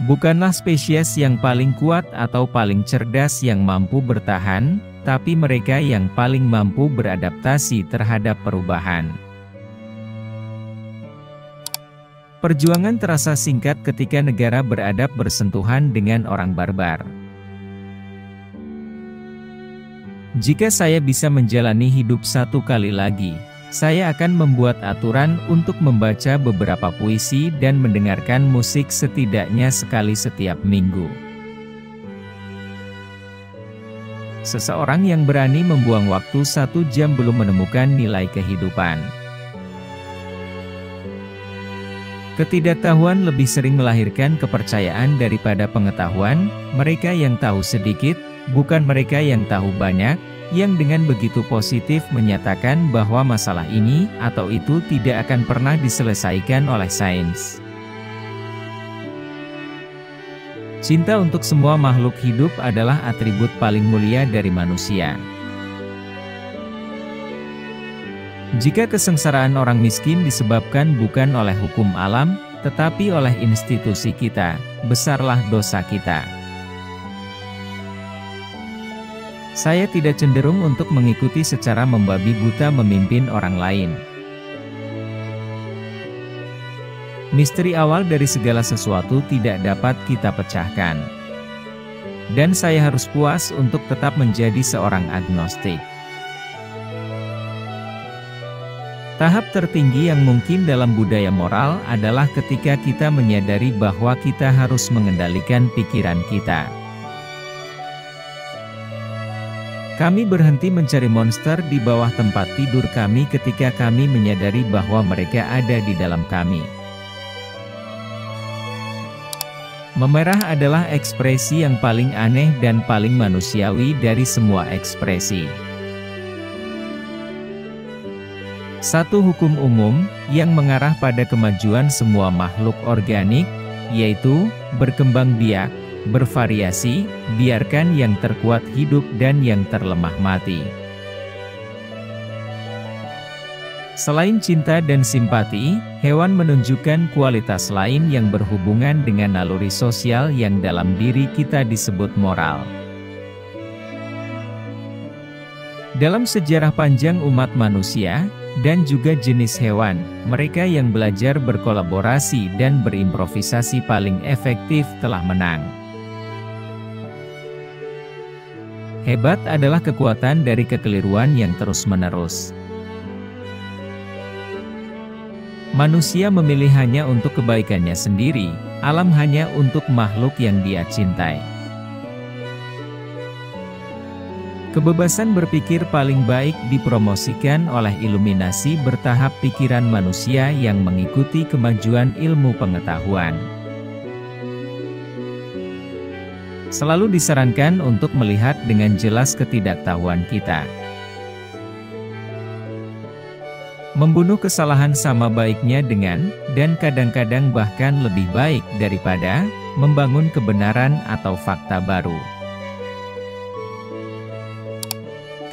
Bukanlah spesies yang paling kuat atau paling cerdas yang mampu bertahan, tapi mereka yang paling mampu beradaptasi terhadap perubahan. Perjuangan terasa singkat ketika negara beradab bersentuhan dengan orang barbar. Jika saya bisa menjalani hidup satu kali lagi, saya akan membuat aturan untuk membaca beberapa puisi dan mendengarkan musik setidaknya sekali setiap minggu. Seseorang yang berani membuang waktu 1 jam belum menemukan nilai kehidupan. Ketidaktahuan lebih sering melahirkan kepercayaan daripada pengetahuan. Mereka yang tahu sedikit, bukan mereka yang tahu banyak, yang dengan begitu positif menyatakan bahwa masalah ini atau itu tidak akan pernah diselesaikan oleh sains. Cinta untuk semua makhluk hidup adalah atribut paling mulia dari manusia. Jika kesengsaraan orang miskin disebabkan bukan oleh hukum alam, tetapi oleh institusi kita, besarlah dosa kita. Saya tidak cenderung untuk mengikuti secara membabi buta memimpin orang lain. Misteri awal dari segala sesuatu tidak dapat kita pecahkan. Dan saya harus puas untuk tetap menjadi seorang agnostik. Tahap tertinggi yang mungkin dalam budaya moral adalah ketika kita menyadari bahwa kita harus mengendalikan pikiran kita. Kami berhenti mencari monster di bawah tempat tidur kami ketika kami menyadari bahwa mereka ada di dalam kami. Memerah adalah ekspresi yang paling aneh dan paling manusiawi dari semua ekspresi. Satu hukum umum, yang mengarah pada kemajuan semua makhluk organik, yaitu, berkembang biak, bervariasi, biarkan yang terkuat hidup dan yang terlemah mati. Selain cinta dan simpati, hewan menunjukkan kualitas lain yang berhubungan dengan naluri sosial yang dalam diri kita disebut moral. Dalam sejarah panjang umat manusia, dan juga jenis hewan, mereka yang belajar berkolaborasi dan berimprovisasi paling efektif telah menang. Hebat adalah kekuatan dari kekeliruan yang terus-menerus. Manusia memilih hanya untuk kebaikannya sendiri, alam hanya untuk makhluk yang dia cintai. Kebebasan berpikir paling baik dipromosikan oleh iluminasi bertahap pikiran manusia yang mengikuti kemajuan ilmu pengetahuan. Selalu disarankan untuk melihat dengan jelas ketidaktahuan kita. Membunuh kesalahan sama baiknya dengan, dan kadang-kadang bahkan lebih baik daripada, membangun kebenaran atau fakta baru.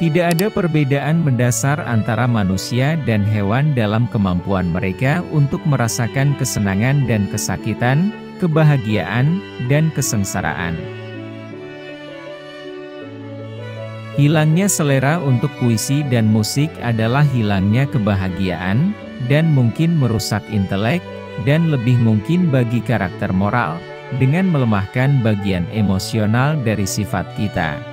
Tidak ada perbedaan mendasar antara manusia dan hewan dalam kemampuan mereka untuk merasakan kesenangan dan kesakitan, kebahagiaan, dan kesengsaraan. Hilangnya selera untuk puisi dan musik adalah hilangnya kebahagiaan, dan mungkin merusak intelek, dan lebih mungkin bagi karakter moral, dengan melemahkan bagian emosional dari sifat kita.